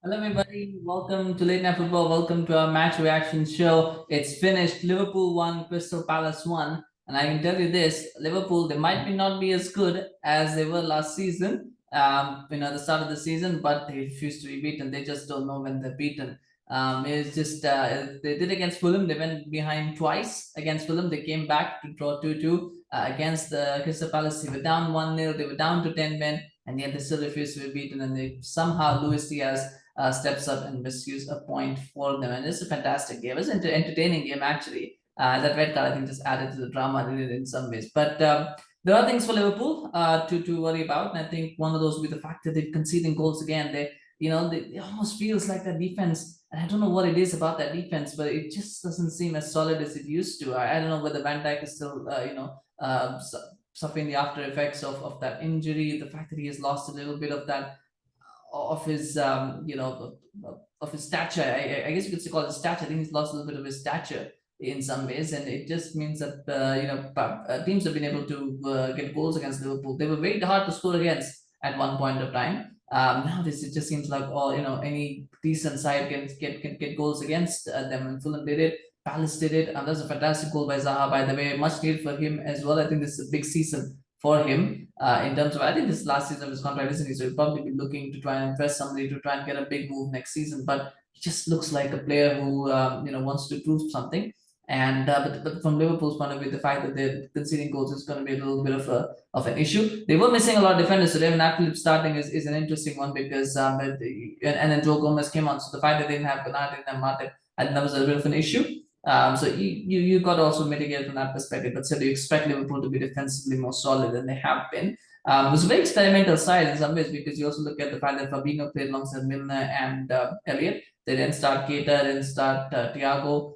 Hello, everybody. Welcome to Late Night Football. Welcome to our match reaction show. It's finished. Liverpool won, Crystal Palace won. And I can tell you this, Liverpool, they might not be as good as they were last season, the start of the season, but they refuse to be beaten. They just don't know when they're beaten. It's just, they did against Fulham. They went behind twice against Fulham. They came back to draw 2-2 against the Crystal Palace. They were down 1-0. They were down to 10 men, and yet they still refused to be beaten. And they somehow, Luis Diaz steps up and miscues a point for them. And it's a fantastic game. It's an entertaining game, actually. That red card, I think, just added to the drama in some ways. But there are things for Liverpool to worry about. And I think one of those will be the fact that they're conceding goals again. It almost feels like that defense. And I don't know what it is about that defense, but it just doesn't seem as solid as it used to. I don't know whether Van Dijk is still, suffering the after effects of that injury. The fact that he has lost a little bit of that of his of his stature. I guess you could call it stature. I think he's lost a little bit of his stature in some ways, and it just means that teams have been able to get goals against Liverpool. They were very hard to score against at one point of time. Nowadays it just seems like any decent side can get goals against them. And Fulham did it. Palace did it, and that's a fantastic goal by Zaha, by the way. Much needed for him as well. I think this is a big season for him in terms of, I think this is last season of his contract, isn't he? So he'll probably be looking to try and impress somebody to try and get a big move next season. But he just looks like a player who wants to prove something. And but from Liverpool's point of view, the fact that they're conceding goals is going to be a little bit of an issue. They were missing a lot of defenders, so Devin Phillips starting is an interesting one because and then Joe Gomez came on. So the fact that they didn't have Guaita and Martin, and that was a bit of an issue. So you got to also mitigate from that perspective. But so do you expect Liverpool to be defensively more solid than they have been? It was a very experimental side in some ways because you also look at the fact that Fabinho played alongside Milner and Elliott. They didn't start Guaita, didn't start Thiago.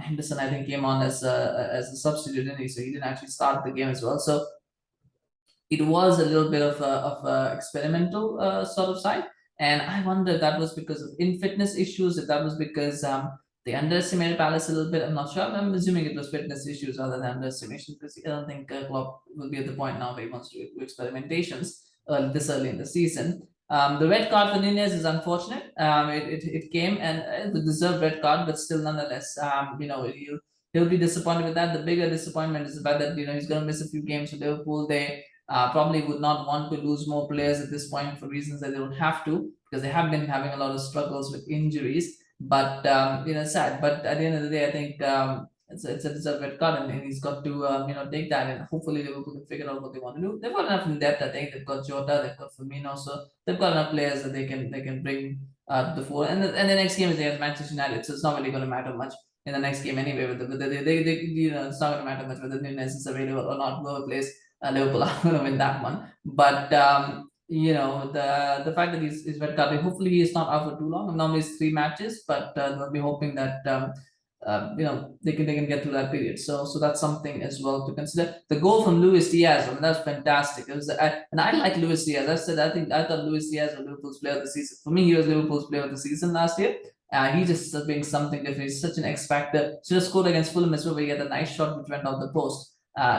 Henderson, I think, came on as a substitute, didn't he? So he didn't actually start the game as well. So it was a little bit of a experimental sort of side. And I wonder if that was because of in-fitness issues, if that was because they underestimated Palace a little bit. I'm not sure. I'm assuming it was fitness issues rather than underestimation because I don't think Klopp will be at the point now where he wants to do experimentations this early in the season. The red card for Nunez is unfortunate. It came and the deserved red card, but still nonetheless, he'll be disappointed with that. The bigger disappointment is the fact that he's going to miss a few games for Liverpool. They probably would not want to lose more players at this point for reasons that they don't have to because they have been having a lot of struggles with injuries. But sad. But at the end of the day, I think it's a deserved red card, and he's got to take that, and hopefully Liverpool can figure out what they want to do. They've got enough in depth. I think they've got Jota, they've got Firmino, so they've got enough players that they can bring to the fore. And the next game is against Manchester United, so it's not really going to matter much in the next game anyway. It's not going to matter much whether Nunez is available or not. Whoever plays, Liverpool are going to win that one. But the fact that he's red carded, hopefully he is not out for too long. Normally it's 3 matches, but we'll be hoping that they can get through that period. So that's something as well to consider. The goal from Luis Diaz, I mean, that's fantastic. It was and I like Luis Diaz. I thought Luis Diaz was Liverpool's player of the season. For me, he was Liverpool's player of the season last year. He just being something different. He's such an X factor. Should have scored against Fulham as well, where he had a nice shot which went off the post.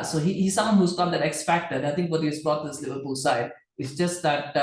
So he's someone who's got that X factor. And I think what he's brought to this Liverpool side is just that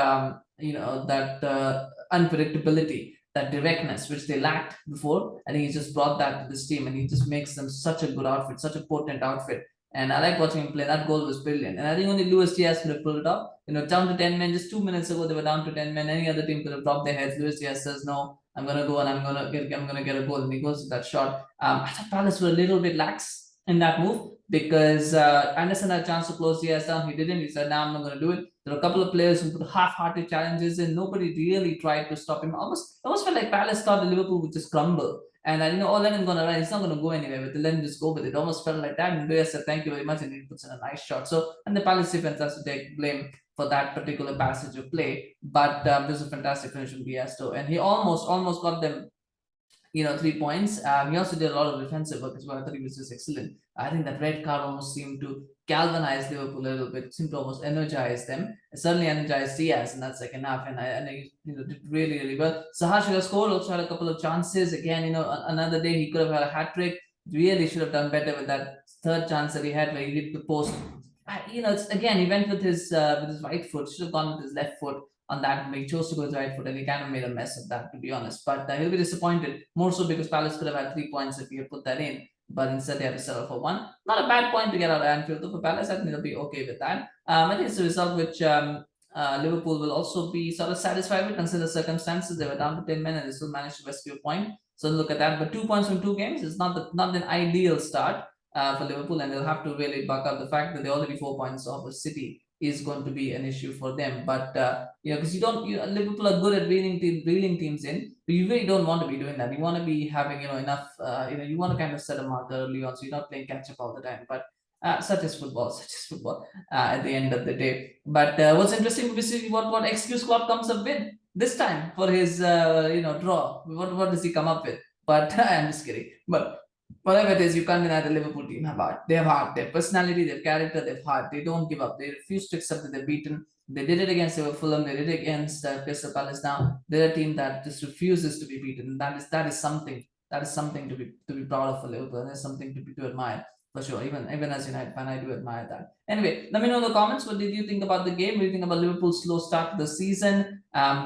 unpredictability, that directness which they lacked before. I think he just brought that to this team, and he just makes them such a good outfit, such a potent outfit. And I like watching him play. That goal was brilliant, and I think only Luis Diaz could have pulled it off. Down to 10 men. Just 2 minutes ago, they were down to 10 men. Any other team could have dropped their heads. Luis Diaz says, "No, I'm gonna go and I'm gonna get a goal," and he goes to that shot. I thought Palace were a little bit lax in that move because Andersen had a chance to close Diaz down. He didn't. He said, "No, I'm not going to do it." There were a couple of players who put half-hearted challenges in. Nobody really tried to stop him. Almost felt like Palace thought that Liverpool would just crumble. And Lennon's going to run. He's not going to go anywhere with it. Let him just go with it. Almost felt like that. And Diaz said, "Thank you very much," and he puts in a nice shot. So, and the Palace defense has to take blame for that particular passage of play. But this is a fantastic finish from Diaz, though, and he almost got them 3 points. He also did a lot of defensive work as well. I thought he was just excellent. I think that red card almost seemed to galvanize Liverpool a little bit, seemed to almost energize them. It certainly energized Diaz in that second half, and I did really, really well. Zaha should have scored, also had a couple of chances. Again, another day he could have had a hat trick. Really should have done better with that third chance that he had where he hit the post. It's again, he went with his right foot, should have gone with his left foot. on that. He chose to go with right foot, and he kind of made a mess of that, to be honest. But he'll be disappointed, more so because Palace could have had 3 points if he had put that in. But instead, they had to settle for 1. Not a bad point to get out of Anfield, though, for Palace. I think they'll be okay with that. I think it's a result which Liverpool will also be sort of satisfied with, consider the circumstances. They were down to 10 men and they still managed to rescue a point. So look at that. But 2 points from 2 games is not an ideal start for Liverpool, and they'll have to really buck up. The fact that they're already 4 points off of City is going to be an issue for them. But because Liverpool are good at reeling teams in, but you really don't want to be doing that. You want to be having enough. You want to kind of set a mark early on, so you're not playing catch up all the time. But such is football at the end of the day. But what's interesting to see what excuse Klopp comes up with this time for his draw. What does he come up with? But I'm just kidding. But whatever it is, you can't deny the Liverpool team have heart. They have heart. They have personality. They have character. They have heart. They don't give up. They refuse to accept that they're beaten. They did it against Fulham. They did it against Crystal Palace. Now they're a team that just refuses to be beaten. And that is something. That is something to be proud of for Liverpool. And it's something to admire. For sure, even as United fan, I do admire that. Anyway, let me know in the comments, what did you think about the game? What do you think about Liverpool's slow start to the season?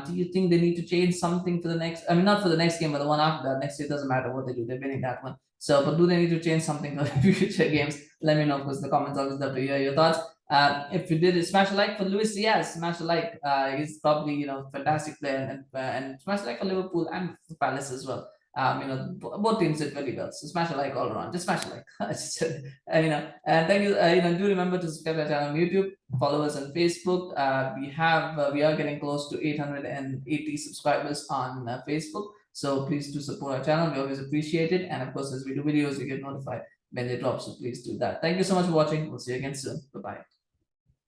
Do you think they need to change something for the next? I mean, not for the next game, but the one after that. Next year, doesn't matter what they do; they're winning that one. So, but do they need to change something for future games? Let me know, because the comments always love to hear your thoughts. If you did, smash a like for Luis Diaz. Smash a like. He's probably fantastic player, and smash a like for Liverpool and for Palace as well. Both teams did very well. So smash a like all around. Just smash a like. And thank you. Do remember to subscribe to our channel on YouTube. Follow us on Facebook. We are getting close to 880 subscribers on Facebook. So please do support our channel. We always appreciate it. And of course, as we do videos, you get notified when they drop. So please do that. Thank you so much for watching. We'll see you again soon. Bye bye.